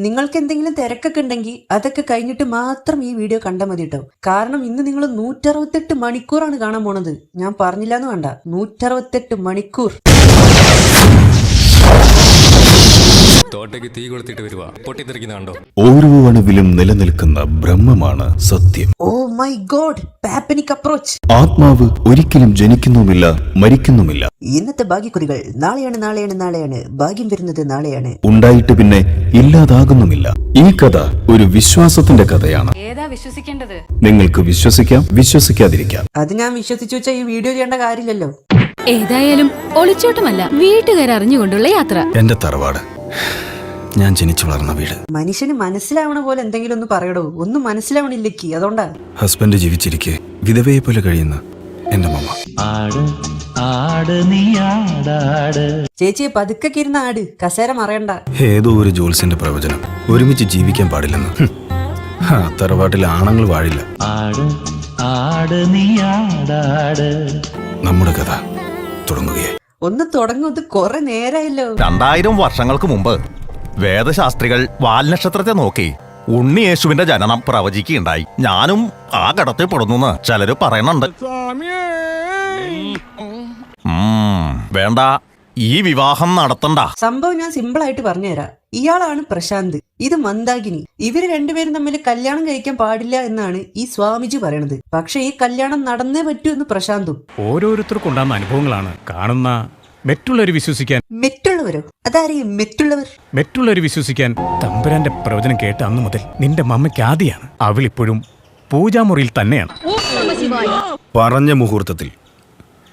നിങ്ങൾക്ക് എന്തെങ്കിലും തിരക്കൊക്കെ ഉണ്ടെങ്കിൽ അതൊക്കെ കഴിഞ്ഞിട്ട് മാത്രം ഈ വീഡിയോ കണ്ടാൽ മതി കേട്ടോ. കാരണം ഇന്ന് നിങ്ങൾ 168 മണിക്കൂറാണ് കാണാൻ പോണത്. ഞാൻ പറഞ്ഞില്ലാന്ന് വേണ്ട, 168 മണിക്കൂർ. തോട്ടയ്ക്ക് തീ കൊളുത്തിട്ട് വരുവാ, പൊട്ടിത്തെറിക്കുന്ന കണ്ടോ? ഓരോ അണുവിലും നിലനിൽക്കുന്ന ബ്രഹ്മമാണ് സത്യം. ഓ മൈ ഗോഡ്, പാപ്പനിക് അപ്രോച്ച്. ആത്മാവ് ഒരിക്കലും ജനിക്കുന്നുമില്ല, മരിക്കുന്നുമില്ല. ഇന്നത്തെ ഭാഗ്യക്കുറികൾ നാളെയാണ്. ഭാഗ്യം വരുന്നത് നാളെയാണ്. ഉണ്ടായിട്ട് പിന്നെ ഇല്ലാതാകുന്നുമില്ല. ഈ കഥ ഒരു വിശ്വാസത്തിന്റെ കഥയാണ്. ഏതാ വിശ്വസിക്കേണ്ടത്? നിങ്ങൾക്ക് വിശ്വസിക്കാം, വിശ്വസിക്കാതിരിക്കാം. അത് ഞാൻ വിശ്വസിച്ചു വെച്ചാൽ ഈ വീഡിയോ ചെയ്യേണ്ട കാര്യമില്ലല്ലോ. ഏതായാലും ഒളിച്ചോട്ടമല്ല, വീട്ടുകാരറിഞ്ഞുകൊണ്ടുള്ള യാത്ര. എന്റെ തറവാട്, ഞാൻ ജനിച്ചു വളർന്ന വീട്. മനുഷ്യന് മനസ്സിലാവണ പോലെ എന്തെങ്കിലും ഒന്ന് പറയടോ. ഒന്നും മനസ്സിലാവണില്ലേക്ക്, അതുകൊണ്ടാ. ഹസ്ബൻഡ് ജീവിച്ചിരിക്കെ വിധവയെ പോലെ കഴിയുന്ന എന്റെ മമ്മ. ചേച്ചിയെ പതുക്കെ ഇരുന്ന ആട്, കസേര മറയണ്ട. ഏതോ ഒരു ജോത്സ്യന്റെ പ്രവചനം, ഒരുമിച്ച് ജീവിക്കാൻ പാടില്ലെന്ന്. തറവാട്ടിൽ ആണുങ്ങൾ വാഴില്ല. നമ്മുടെ കഥ തുടങ്ങുകയായി. ഒന്ന് തുടങ്ങുന്നത് കുറെ നേരായല്ലോ. 2000 വർഷങ്ങൾക്ക് മുമ്പ് വേദശാസ്ത്രികൾ വാൽനക്ഷത്രത്തെ നോക്കി ഉണ്ണിയേശുവിന്റെ ജനനം പ്രവചിക്കുകയുണ്ടായി. ഞാനും ആ ഘടത്തിൽ പെടുന്നു ചിലര് പറയുന്നുണ്ട്. വേണ്ട, ഈ വിവാഹം നടത്തണ്ട. സംഭവം ഞാൻ സിമ്പിൾ ആയിട്ട് പറഞ്ഞുതരാം. ഇയാളാണ് പ്രശാന്ത്, ഇത് മന്ദാകിനി. ഇവര് രണ്ടുപേരും തമ്മിൽ കല്യാണം കഴിക്കാൻ പാടില്ല എന്നാണ് ഈ സ്വാമിജി പറയണത്. പക്ഷെ ഈ കല്യാണം നടന്നേ പറ്റൂ എന്ന് പ്രശാന്തും. ഓരോരുത്തർക്കും ഉണ്ടാകുന്ന അനുഭവങ്ങളാണ് കാണുന്ന മറ്റുള്ളവർ വിശ്വസിക്കാൻ. മറ്റുള്ളവരോ? അതാരെയും മറ്റുള്ളവർ? മറ്റുള്ളവർ വിശ്വസിക്കാൻ തമ്പുരാന്റെ പ്രവചനം കേട്ട അന്നു മുതൽ നിന്റെ മമ്മയ്ക്ക് ആദിയാണ്. അവൾ ഇപ്പോഴും പൂജാമുറിയിൽ തന്നെയാണ്. പറഞ്ഞ മുഹൂർത്തത്തിൽ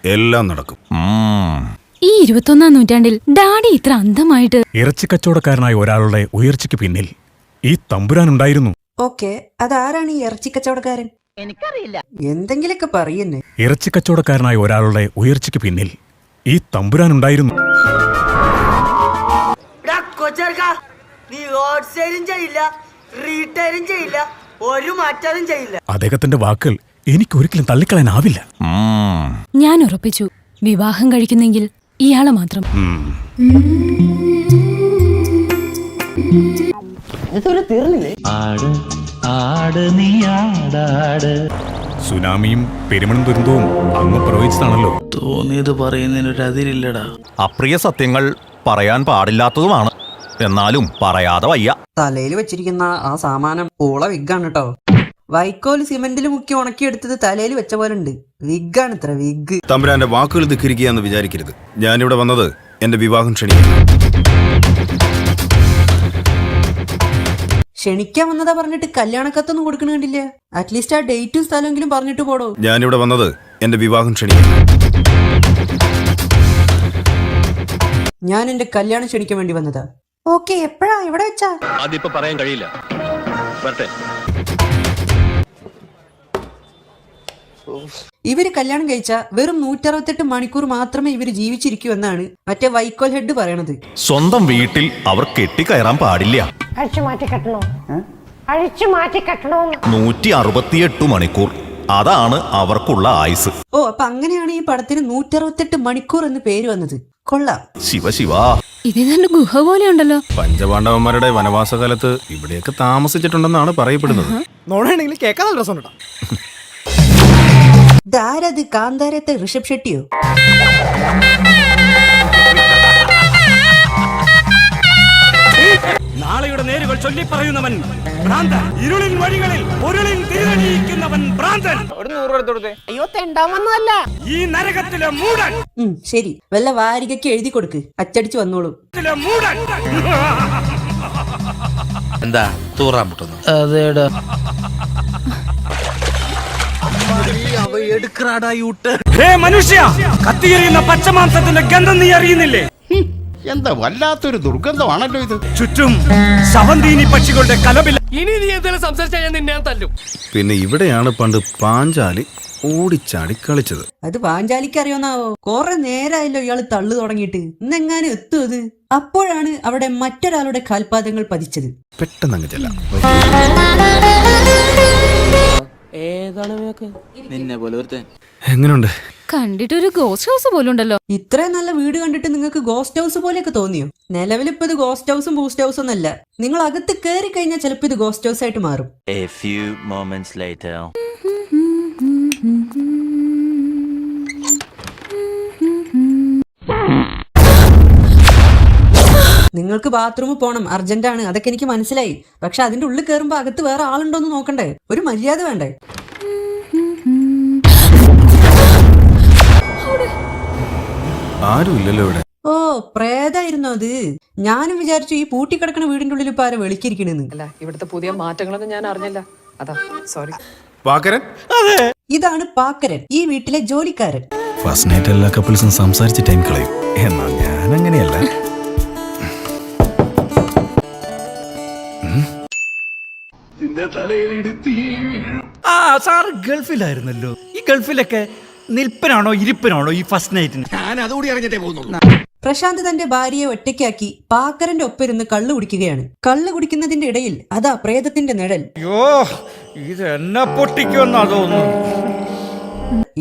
എല്ലാം നടക്കും. ഈ 21-ാം നൂറ്റാണ്ടിൽ ഡാഡി ഇത്ര അന്ധമായിട്ട്. ഇറച്ചി കച്ചവടക്കാരനായ ഒരാളുടെ ഉയർച്ചയ്ക്ക് പിന്നിൽ ഈ തമ്പുരാൻ ഉണ്ടായിരുന്നു. ഓക്കെ, അതാരാണ് ഈ ഇറച്ചി കച്ചവടക്കാരൻ? എനിക്കറിയില്ല, എന്തെങ്കിലൊക്കെ പറയുന്നേ. ഇറച്ചി കച്ചവടക്കാരനായ ഒരാളുടെ ഉയർച്ചയ്ക്ക് പിന്നിൽ ഈ തമ്പുരാൻ ഉണ്ടായിരുന്നു. അദ്ദേഹത്തിന്റെ വാക്കുകൾ എനിക്ക് ഒരിക്കലും തള്ളിക്കളയാനാവില്ല. ഞാൻ ഉറപ്പിച്ചു, വിവാഹം കഴിക്കുന്നെങ്കിൽ ഇയാളെ മാത്രം. സുനാമിയും പെരുമണും ദുരന്തവും അങ്ങ് പ്രവചിച്ചതാണല്ലോ. തോന്നിയത് പറയുന്നതിനൊരു അതിരില്ലടാ. അപ്രിയ സത്യങ്ങൾ പറയാൻ പാടില്ലാത്തതുമാണ്, എന്നാലും പറയാതെ വയ്യ. തലയിൽ വെച്ചിരിക്കുന്ന ആ സാമാനം ഓള വിഗാണ് കേട്ടോ. വൈക്കോല് സിമെന്റിൽ മുക്കി ഉണക്കിയെടുത്തത് തലയിൽ വെച്ച പോലെ ഉണ്ട്. വിഗാണ് ഇത്ര വിഗ്. തമ്പുരാന്റെ വാക്കുകൾ ധിക്കരിക്കുകയെന്ന് വിചാരിക്കരുത്. ഞാനിവിടെ വന്നത് എന്റെ വിവാഹം ക്ഷണിക്കാൻ. ക്ഷണിക്കാൻ വന്നതാ പറഞ്ഞിട്ട് കല്യാണക്കത്തൊന്നും കൊടുക്കണ കണ്ടില്ല. അറ്റ്ലീസ്റ്റ് ആ ഡേറ്റും സ്ഥലമെങ്കിലും പറഞ്ഞിട്ട് പോടോ. ഞാനിവിടെ വന്നത് എന്റെ വിവാഹം ക്ഷണിക്കാൻ. ഞാൻ എന്റെ കല്യാണം ക്ഷണിക്കാൻ വേണ്ടി വന്നതാ. ഓക്കെ, എപ്പോഴാ, എവിടെ വെച്ചാ? അതിപ്പോ പറയാൻ കഴിയില്ല. വരട്ടെ. ഇവര് കല്യാണം കഴിച്ച വെറും 168 മണിക്കൂർ മാത്രമേ ഇവര് ജീവിച്ചിരിക്കൂ എന്നാണ് മറ്റേ വൈക്കോൽ ഹെഡ് പറയണത്. സ്വന്തം വീട്ടിൽ അവർ കെട്ടിക്കയറാൻ പാടില്ല. 168 മണിക്കൂർ, അതാണ് അവർക്കുള്ള ആയുസ്. ഓ, അപ്പൊ അങ്ങനെയാണ് ഈ പടത്തിന് 168 മണിക്കൂർ എന്ന് പേര് വന്നത്. കൊള്ളാം. ശിവ ഇതേതാണ്ട് ഗുഹ പോലെ ഉണ്ടല്ലോ. പഞ്ചപാണ്ഡവന്മാരുടെ വനവാസകാലത്ത് ഇവിടെയൊക്കെ താമസിച്ചിട്ടുണ്ടെന്നാണ് പറയപ്പെടുന്നത്. കേൾക്കാൻ നല്ല രസം. ഇതാരത്? കാന്താരത്തെ ഋഷഭ് ഷെട്ടിയോ? നാളെയുടെ നേരുകൾ ചൊല്ലി പറയുന്നവൻ ഭ്രാന്തൻ. ഇരുളിൻ വഴികളിൽ പൊരുളിൻ തിരിതെളിയിക്കുന്നവൻ ഭ്രാന്തൻ. അയ്യോ, തെണ്ടാമൊന്നുമല്ല. ഈ നരകത്തിലെ മൂടൻ. ശരി, വല്ല വാരികയ്ക്ക് എഴുതി കൊടുക്ക്, അച്ചടിച്ചു വന്നോളൂ. മൂടൻ എന്താ തൂറാൻ മുട്ടുന്നു? അതേടാ. മനുഷ്യ, കത്തിയെറിയുന്ന പച്ചമാംസത്തിന്റെ ഗന്ധം നീ അറിയുന്നില്ലേ? എന്താ വല്ലാത്തൊരു ദുർഗന്ധമാണല്ലോ ഇത്. ചുറ്റും ശവന്തീനി പക്ഷികളുടെ കലപില. ഇനി നീ എന്തെങ്കിലും സംസാരിച്ചാൽ ഞാൻ നിന്നെ തല്ലും. പിന്നെ ഇവിടെയാണ് പണ്ട് പാഞ്ചാലി ഓടിച്ചാടി കളിച്ചത്. അത് പാഞ്ചാലിക്ക് അറിയോന്നാവോ? കൊറേ നേരായല്ലോ ഇയാള് തള്ളു തുടങ്ങിയിട്ട്. ഇന്നെങ്ങാനും എത്തും അത്. അപ്പോഴാണ് അവിടെ മറ്റൊരാളുടെ കാൽപാദങ്ങൾ പതിച്ചത്. പെട്ടെന്ന് ചെല്ലാം. ഏതാണ് നിന്നെ പോലെ ഒരുത്തൻ? എങ്ങനെയുണ്ട്? കണ്ടിട്ടൊരു ഗോസ്റ്റ് ഹൗസ് പോലും ഉണ്ടല്ലോ. ഇത്രയും നല്ല വീട് കണ്ടിട്ട് നിങ്ങൾക്ക് ഗോസ്റ്റ് ഹൗസ് പോലെയൊക്കെ തോന്നിയോ? നിലവിൽ ഇപ്പൊ ഇത് ഗോസ്റ്റ് ഹൗസും ബൂസ്റ്റ് ഹൗസും ഒന്നല്ല. നിങ്ങൾ അകത്ത് കയറി കഴിഞ്ഞാൽ ചിലപ്പോൾ ഇത് ഗോസ്റ്റ് ഹൗസ് ആയിട്ട് മാറും. A few moments later. നിങ്ങൾക്ക് ബാത്റൂമിൽ പോകണം, അർജന്റാണ്, അതൊക്കെ എനിക്ക് മനസ്സിലായി. പക്ഷെ അതിന്റെ ഉള്ളിൽ കയറുമ്പോ അകത്ത് വേറെ ആളുണ്ടോന്ന് നോക്കണ്ടേ? ഒരു മര്യാദ വേണ്ടേ? ആരും ഇല്ലല്ലോ ഇവിടെ. ഓ, പ്രേതായിരുന്നു അത്. ഞാനും വിചാരിച്ചു ഈ പൂട്ടിക്കിടക്കണ വീടിന്റെ ഉള്ളിൽ ഇപ്പൊ ആരെ വെളിക്കിരിക്കണെന്ന്. അല്ല, ഇവിടുത്തെ പുതിയ മാറ്റങ്ങളൊന്നും ഞാൻ അറിഞ്ഞില്ല. അതാ സോറി. ഇതാണ് പാക്കരൻ, ഈ വീട്ടിലെ ജോലിക്കാരൻ. ഫസ്റ്റ് നൈറ്റ് എല്ലാ കപ്പിൾസും സംസാരിച്ച് ടൈം കളയും. എന്നാൽ ഞാൻ അങ്ങനെയല്ല. ആ സാറ് ഗൾഫിലായിരുന്നല്ലോ. ഈ ഗൾഫിലൊക്കെ നിൽപ്പനാണോ ഇരിപ്പനാണോ ഈ ഫസ്റ്റ് നൈറ്റിന്? ഞാൻ അതുകൂടി അറിഞ്ഞിട്ടേ പോകുന്നുള്ളൂ. പ്രശാന്ത് തന്റെ ഭാര്യയെ ഒറ്റയ്ക്കാക്കി പാക്കരന്റെ ഒപ്പിരുന്ന് കള്ളു കുടിക്കുകയാണ്. കള്ളു കുടിക്കുന്നതിന്റെ ഇടയിൽ അതാ പ്രേതത്തിന്റെ നിഴൽ. അയ്യോ, ഇത് എന്നെ പൊട്ടിക്കുമെന്നാ തോന്നുന്നു.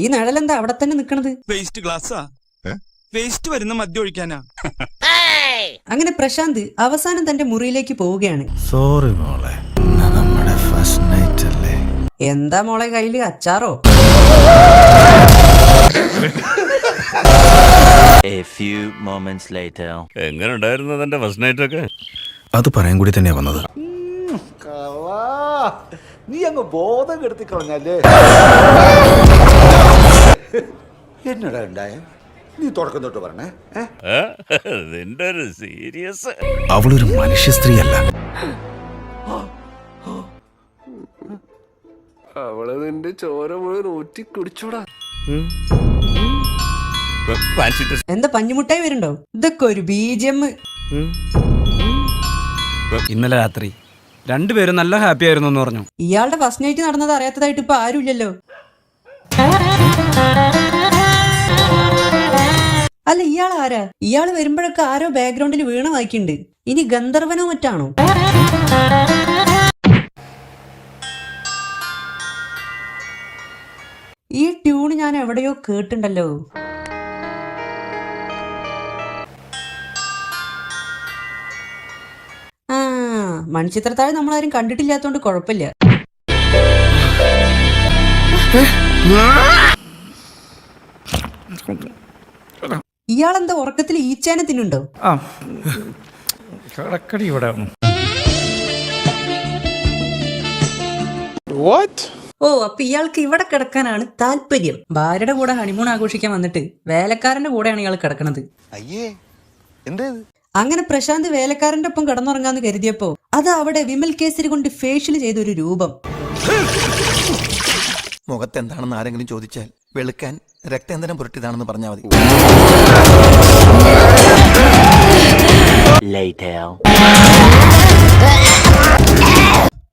ഈ നിഴലെന്താ അവിടെ തന്നെ നിക്കണത്? വേസ്റ്റ് ഗ്ലാസ്സാ, വേസ്റ്റ് വരുന്ന മദ്യം ഒഴിക്കാനാ. അങ്ങനെ പ്രശാന്ത് അവസാനം തന്റെ മുറിയിലേക്ക് പോവുകയാണ്. സോറി മോളെ, നമ്മുടെ ഫസ്റ്റ് നൈറ്റ് അല്ലേ. എന്താ മോളെ കയ്യില്, അച്ചാറോ? A few moments later. എങ്ങനെ ഉണ്ടായിരുന്നു തന്റെ ഫസ്റ്റ് നൈറ്റ് ഒക്കെ? അത് പറയാൻ കൂടി തന്നെയാ വന്നത്. നീ അങ്ങ് ബോധം കെടുത്തി കളഞ്ഞല്ലേ. എന്നടാ ഉണ്ടായ? നീ തുടക്കം തൊട്ട് പറഞ്ഞേ. നിന്റെ ഒരു സീരിയസ്. അവളൊരു മനുഷ്യ സ്ത്രീയല്ല. അവള് നിന്റെ ചോര മുഴുവൻ ഊറ്റി കുടിച്ചോടാ. എന്താ പഞ്ഞുമുട്ടായി വരുന്നുണ്ടോ? ഇതൊക്കെ ഒരു BGM. ഇന്നലെ രാത്രി രണ്ടുപേരും നല്ല ഹാപ്പി ആയിരുന്നു എന്ന് പറഞ്ഞു. ഇയാളുടെ ഫസ്റ്റ് നൈറ്റ് നടന്നത് അറിയാത്തതായിട്ട് ഇപ്പൊ ആരുമില്ലല്ലോ. അല്ല, ഇയാൾ ആരാ? ഇയാൾ വരുമ്പോഴൊക്കെ ആരോ ബാക്ക്ഗ്രൗണ്ടിൽ വീണ വായിക്കുന്നുണ്ട്. ഇനി ഗന്ധർവനോ മറ്റാണോ? ഈ ട്യൂൺ ഞാൻ എവിടെയോ കേട്ടിട്ടുണ്ടല്ലോ. ആ, മണിച്ചിത്രത്താഴ് നമ്മളാരും കണ്ടിട്ടില്ലാത്തോണ്ട് കുഴപ്പമില്ല. ഇയാളെന്താ ഉറക്കത്തിൽ ഈച്ചാനെ തിന്നുണ്ടോ? കടക്കടി ഇവിടെ. ഓ, അപ്പൊ ഇയാൾക്ക് ഇവിടെ കിടക്കാനാണ് താല്പര്യം. ഭാര്യയുടെ കൂടെ ഹണിമൂൺ ആഘോഷിക്കാൻ വന്നിട്ട് വേലക്കാരന്റെ കൂടെയാണ് ഇയാൾ കിടക്കണത്. അങ്ങനെ പ്രശാന്ത് വേലക്കാരന്റെ ഒപ്പം കിടന്നുറങ്ങാന്ന് കരുതിയപ്പോ അത് അവിടെ വിമൽ കേസരി കൊണ്ട് ഫേഷ്യൽ ചെയ്ത ഒരു രൂപം. മുഖത്തെന്താണെന്ന് ആരെങ്കിലും ചോദിച്ചാൽ വെളുക്കാൻ രക്തേന്ദ്രം പുരട്ടിയതാണെന്ന് പറഞ്ഞാൽ മതി. Later.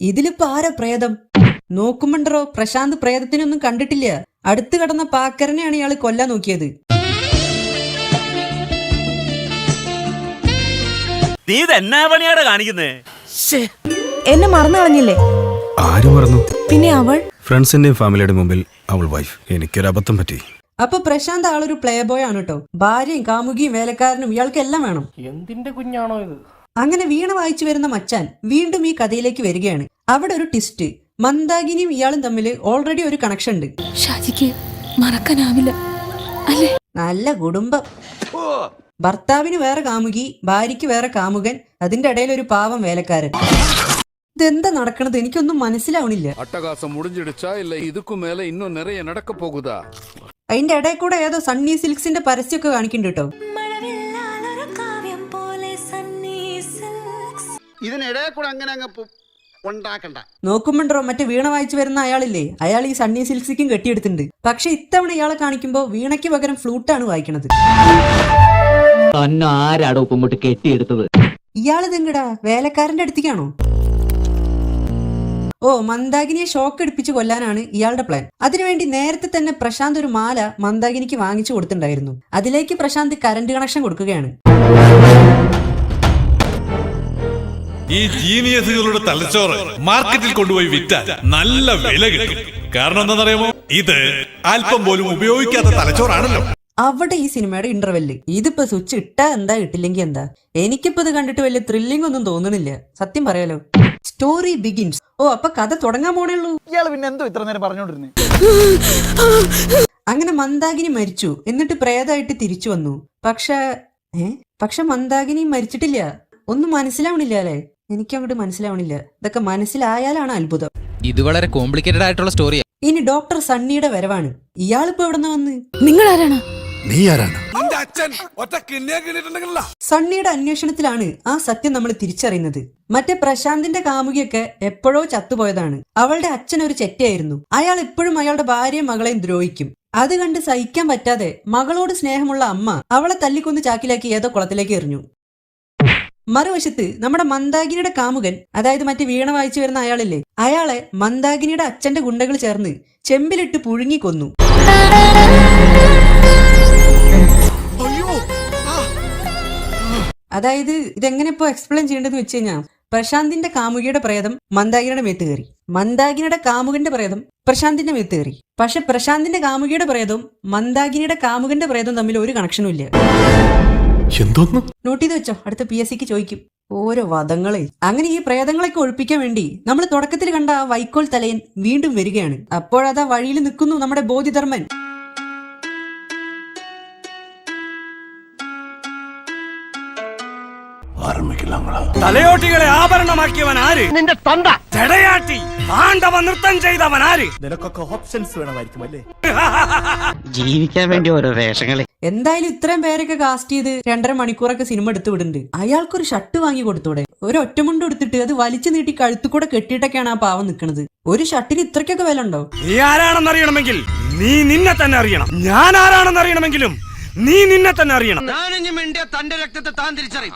ഇതിലിപ്പോ ആരാ പ്രേതം? നോക്കുമ്പോണ്ടോ പ്രശാന്ത് പ്രേതത്തിനൊന്നും കണ്ടിട്ടില്ല. അടുത്ത് കിടന്ന പാക്കരനെയാണ് ഇയാള് കൊല്ലാൻ നോക്കിയത്. നീ ഇതെന്നാ പണിയാടാ കാണിക്കുന്നേ? എന്നെ മറന്നു കളഞ്ഞില്ലേ? ആര് മറന്നു? പിന്നെ അവൾ ഫ്രണ്ട്സിന്റെയും ഫാമിലിയുടെ മുമ്പിൽ അവൾ വൈഫ്. എനിക്കൊരു അബദ്ധം പറ്റി. അപ്പൊ പ്രശാന്ത് ആളൊരു പ്ലേ ബോയ് ആണ് കേട്ടോ. ഭാര്യയും കാമുകിയും വേലക്കാരനും ഇയാൾക്ക് എല്ലാം വേണം. എന്തിന്റെ കുഞ്ഞാണോ ഇത്? അങ്ങനെ വീണ വായിച്ചു വരുന്ന മച്ചാൻ വീണ്ടും ഈ കഥയിലേക്ക് വരികയാണ്. അവിടെ ഒരു ട്വിസ്റ്റ്. മന്ദാകിനിയും ഇയാളും തമ്മിൽ ഓൾറെഡി ഒരു കണക്ഷൻ ഉണ്ട്. ഷാജിക്ക് മറക്കാനാവില്ല അല്ലേ? നല്ല കുടുംബം. ഭർത്താവിന് വേറെ കാമുകി, ഭാര്യയ്ക്ക് വേറെ കാമുകൻ, അതിന്റെ ഇടയിൽ ഒരു പാവം വേലക്കാരൻ. ഇതെന്താ നടക്കണത്? എനിക്കൊന്നും മനസ്സിലാവണില്ല. അട്ടകാസം മുടിഞ്ഞിടിച്ചാ ഇല്ല ഇതുക്കും മേലെ ഇന്നും നിറയെ നടക്ക പോകുതാ. അതിന്റെ ഇടയിൽ കൂടെ ഏതോ സണ്ണി സിൽക്സിന്റെ പരസ്യമൊക്കെ കാണിക്കുന്നുണ്ട് കേട്ടോ. ഇതിനിടയിൽ കൂടെ അങ്ങനെ അങ്ങ് ഉണ്ടാക്കണ്ട. നോക്കുമ്പോണ്ടോ മറ്റേ വീണ വായിച്ചു വരുന്ന അയാളില്ലേ, അയാൾ ഈ സണ്ണി സിൽക്സിക്കും കെട്ടിയെടുത്തിട്ടുണ്ട്. പക്ഷെ ഇത്തവണ ഇയാളെ കാണിക്കുമ്പോ വീണയ്ക്ക് പകരം ഫ്ലൂട്ടാണ് വായിക്കണത്. ആരാടോ ഇങ്ങോട്ട് കെട്ടിയെടുത്തത്? ഇയാളിതെങ്കടാ വേലക്കാരന്റെ അടുത്തേക്കാണോ? ഓ, മന്ദാകിനിയെ ഷോക്ക് അടിപ്പിച്ച് കൊല്ലാനാണ് ഇയാളുടെ പ്ലാൻ. അതിനുവേണ്ടി നേരത്തെ തന്നെ പ്രശാന്ത് ഒരു മാല മന്ദാകിനിക്ക് വാങ്ങിച്ചു കൊടുത്തിട്ടുണ്ടായിരുന്നു. അതിലേക്ക് പ്രശാന്ത് കറണ്ട് കണക്ഷൻ കൊടുക്കുകയാണ്. ഈ ജീനിയസുകളുടെ തലച്ചോറ് മാർക്കറ്റിൽ കൊണ്ടുപോയി വിറ്റാൽ നല്ല വില കിട്ടും. കാരണം എന്താണെന്നറിയാമോ? ഇത് അല്പം പോലും ഉപയോഗിക്കാത്ത തലച്ചോറാണല്ലോ. അവിടെ ഈ സിനിമയുടെ ഇന്റർവെല്ല്. ഇതിപ്പോ സ്വിച്ച് ഇട്ടാ എന്താ ഇട്ടില്ലെങ്കിൽ എന്താ? എനിക്കിപ്പോ ഇത് കണ്ടിട്ട് വലിയ ത്രില്ലിംഗ് ഒന്നും തോന്നണില്ല, സത്യം പറയാലോ. Story begins. ഓ, അപ്പൊ കഥ തുടങ്ങാൻ പോണേ ഉള്ളൂ. ഇയാള് പിന്നെ എന്തോ ഇത്ര നേരം പറഞ്ഞോണ്ടിരുന്നേ? അങ്ങനെ മന്ദാകിനി മരിച്ചു, എന്നിട്ട് പ്രേതമായിട്ട് തിരിച്ചു വന്നു. പക്ഷെ മന്ദാകിനി മരിച്ചിട്ടില്ല. ഒന്നും മനസ്സിലാവണില്ല അല്ലേ? എനിക്കങ്ങോട്ട് മനസ്സിലാവണില്ല. ഇതൊക്കെ മനസ്സിലായാലാണ് അത്ഭുതം. ഇത് വളരെ കോംപ്ലിക്കേറ്റഡ് ആയിട്ടുള്ള സ്റ്റോറിയാ. ഇനി ഡോക്ടർ സണ്ണിയുടെ വരവാണ്. ഇയാളിപ്പോ എവിടെന്ന് വന്ന്? നിങ്ങൾ ആരാണ്? നീ ആരാണ്? സണ്ണിയുടെ അന്വേഷണത്തിലാണ് ആ സത്യം നമ്മൾ തിരിച്ചറിയുന്നത്. മറ്റേ പ്രശാന്തിന്റെ കാമുകിയൊക്കെ എപ്പോഴോ ചത്തുപോയതാണ്. അവളുടെ അച്ഛൻ ഒരു ചെറ്റയായിരുന്നു. അയാൾ എപ്പോഴും അയാളുടെ ഭാര്യയും മകളെയും ദ്രോഹിക്കും. അത് കണ്ട് സഹിക്കാൻ പറ്റാതെ മകളോട് സ്നേഹമുള്ള അമ്മ അവളെ തല്ലിക്കൊന്ന് ചാക്കിലാക്കി ഏതോ കുളത്തിലേക്ക് എറിഞ്ഞു. മറുവശത്ത് നമ്മുടെ മന്ദാകിനിയുടെ കാമുകൻ, അതായത് മറ്റേ വീണ വായിച്ചു വരുന്ന അയാളില്ലേ, അയാളെ മന്ദാകിനിയുടെ അച്ഛന്റെ ഗുണ്ടകൾ ചേർന്ന് ചെമ്പിലിട്ട് പുഴുങ്ങി കൊന്നു. അതായത് ഇതെങ്ങനെ ഇപ്പോ എക്സ്പ്ലെയിൻ ചെയ്യേണ്ടതെന്ന് വെച്ച് കഴിഞ്ഞാൽ, പ്രശാന്തിന്റെ കാമുകിയുടെ പ്രേതം മന്ദാകിനിയുടെ മേത്ത് കയറി, മന്ദാകിനിയുടെ കാമുകന്റെ പ്രേതം പ്രശാന്തിന്റെ മേത്ത് കയറി. പക്ഷെ പ്രശാന്തിന്റെ കാമുകിയുടെ പ്രേതവും മന്ദാകിനിയുടെ കാമുകന്റെ പ്രേതവും തമ്മിൽ ഒരു കണക്ഷനും ഇല്ല. നോട്ട് ചെയ്ത് വെച്ചോ, അടുത്ത PSCക്ക് ചോദിക്കും. ഓരോ വധങ്ങളെ. അങ്ങനെ ഈ പ്രേതങ്ങളൊക്കെ ഒഴിപ്പിക്കാൻ വേണ്ടി നമ്മൾ തുടക്കത്തിൽ കണ്ട ആ വൈക്കോൽ തലയൻ വീണ്ടും വരികയാണ്. അപ്പോഴതാ വഴിയിൽ നിൽക്കുന്നു നമ്മുടെ ബോധിധർമ്മൻ. തലയോട്ടികളെ ആഭരണമാക്കിയവൻ ആര്? നിന്റെ തന്ത. ജടയാട്ടി താണ്ഡവ നൃത്തം ചെയ്തവൻ ആര്? നിനക്കൊക്കെ ഓപ്ഷൻസ് വേണമായിരിക്കും അല്ലേ? ജീവിക്കാൻ വേണ്ടി ഓരോ വേഷങ്ങളെ. എന്തായാലും ഇത്രയും പേരൊക്കെ കാസ്റ്റ് ചെയ്ത് 2.5 മണിക്കൂറൊക്കെ സിനിമ എടുത്തു വിടുന്നുണ്ട്. അയാൾക്കൊരു ഷർട്ട് വാങ്ങി കൊടുത്തൂടെ? ഒരു ഒറ്റമുണ്ട് എടുത്തിട്ട് അത് വലിച്ചു നീട്ടി കഴുത്തുകൂടെ കെട്ടിയിട്ടൊക്കെയാണ് ആ പാവം നിൽക്കുന്നത്. ഒരു ഷർട്ടിന് ഇത്രയ്ക്കൊക്കെ വില ഉണ്ടോ? നീ ആരാണെന്ന് അറിയണമെങ്കിൽ നീ നിന്നെ തന്നെ അറിയണം. ഞാൻ ആരാണെന്ന് അറിയണമെങ്കിലും നീ നിന്നെ തന്നെ അറിയണം. തന്റെ രക്തത്തെ താൻ തിരിച്ചറിയും.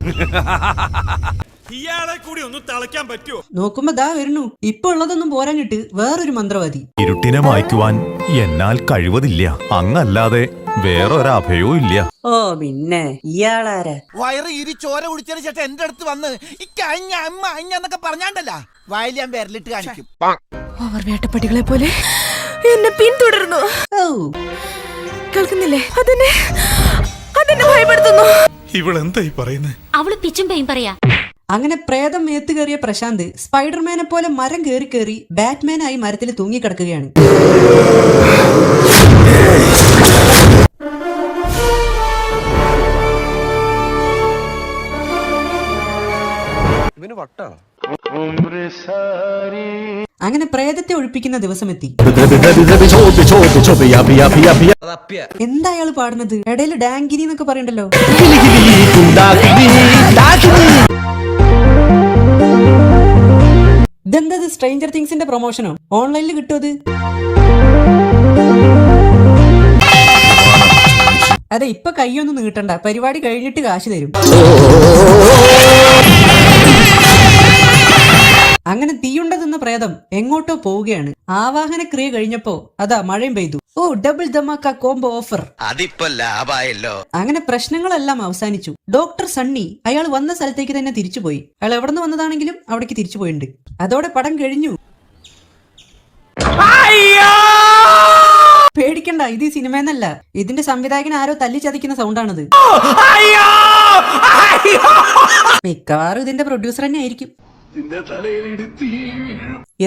ഇയാളെ കൂടി ഒന്ന് തളയ്ക്കാൻ പറ്റുമോ? നോക്കുമ്പോ ദാ വരുന്നു. ഇപ്പൊ ഉള്ളതൊന്നും പോരാഞ്ഞിട്ട് വേറൊരു മന്ത്രവാദി. ഇരുട്ടിനെ മായ്ക്കുവാൻ എന്നാൽ കഴിവതില്ല. അങ്ങല്ലാതെ വേറൊരഭയവും ഇല്ല. ഓ പിന്നെ ഇയാളാരാ? വയറ് ഇരി ചോര കുടിച്ചതിന് ശേഷം എന്റെ അടുത്ത് വന്ന് എന്നൊക്കെ പറഞ്ഞാണ്ടല്ല വയൽ ഞാൻ വിരലിട്ട് കാണിക്കും. അവർ വേട്ടപ്പട്ടികളെ പോലെ എന്നെ പിന്തുടരുന്നു. ഓ, കേൾക്കുന്നില്ലേ? അതെന്നെ ഭയപ്പെടുത്തുന്നു. ഇവളെന്തായി പറയുന്നത്? അവള് പിച്ചും പെയും പറയാ. അങ്ങനെ പ്രേതം മേത്ത് കയറിയ പ്രശാന്ത് സ്പൈഡർമാനെ പോലെ മരം കയറി കയറി ബാറ്റ്മാനായി മരത്തിൽ തൂങ്ങിക്കിടക്കുകയാണ്. അങ്ങനെ പ്രേതത്തെ ഒഴിപ്പിക്കുന്ന ദിവസമെത്തി. എന്താ അയാൾ പാടുന്നത്? ഇടയിൽ ഡാങ്കിനി എന്നൊക്കെ പറയണ്ടല്ലോ. ഇതെന്തത് സ്ട്രേഞ്ചർ തിങ്സിന്റെ പ്രൊമോഷനോ? ഓൺലൈനിൽ കിട്ടുമോ അത്? അതെ, ഇപ്പൊ കൈയൊന്നും നീട്ടണ്ട, പരിപാടി കഴിഞ്ഞിട്ട് കാശ് തരും. അങ്ങനെ തീയുണ്ടെന്ന പ്രേതം എങ്ങോട്ടോ പോവുകയാണ്. ആവാഹന ക്രിയ കഴിഞ്ഞപ്പോ അതാ മഴയും പെയ്തു. ഓ, ഡബിൾ ധമാക്ക കോംബോ ഓഫർ. അതിപ്പോ ലാഭായല്ലോ. അങ്ങനെ പ്രശ്നങ്ങളെല്ലാം അവസാനിച്ചു. ഡോക്ടർ സണ്ണി അയാൾ വന്ന സ്ഥലത്തേക്ക് തന്നെ തിരിച്ചുപോയി. അയാൾ എവിടെ നിന്ന് വന്നതാണെങ്കിലും അവിടേക്ക് തിരിച്ചു പോയിട്ടുണ്ട്. അതോടെ പടം കഴിഞ്ഞു. പേടിക്കണ്ട, ഇത് സിനിമയെന്നല്ല. ഇതിന്റെ സംവിധായകൻ ആരോ തല്ലി ചതിക്കുന്ന സൗണ്ടാണത്. മിക്കവാറും ഇതിന്റെ പ്രൊഡ്യൂസർ തന്നെ ആയിരിക്കും.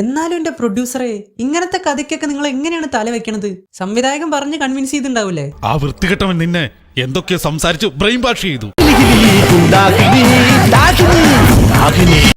എന്നാലും എന്റെ പ്രൊഡ്യൂസറെ, ഇങ്ങനത്തെ കഥയ്ക്കൊക്കെ നിങ്ങൾ എങ്ങനെയാണ് തല വെക്കണത്? സംവിധായകൻ പറഞ്ഞ് കൺവിൻസ് ചെയ്തിട്ടുണ്ടാവൂലേ? ആ വൃത്തികെട്ടവൻ നിന്നെ എന്തൊക്കെയോ സംസാരിച്ചു ബ്രെയിൻ വാഷ് ചെയ്തു.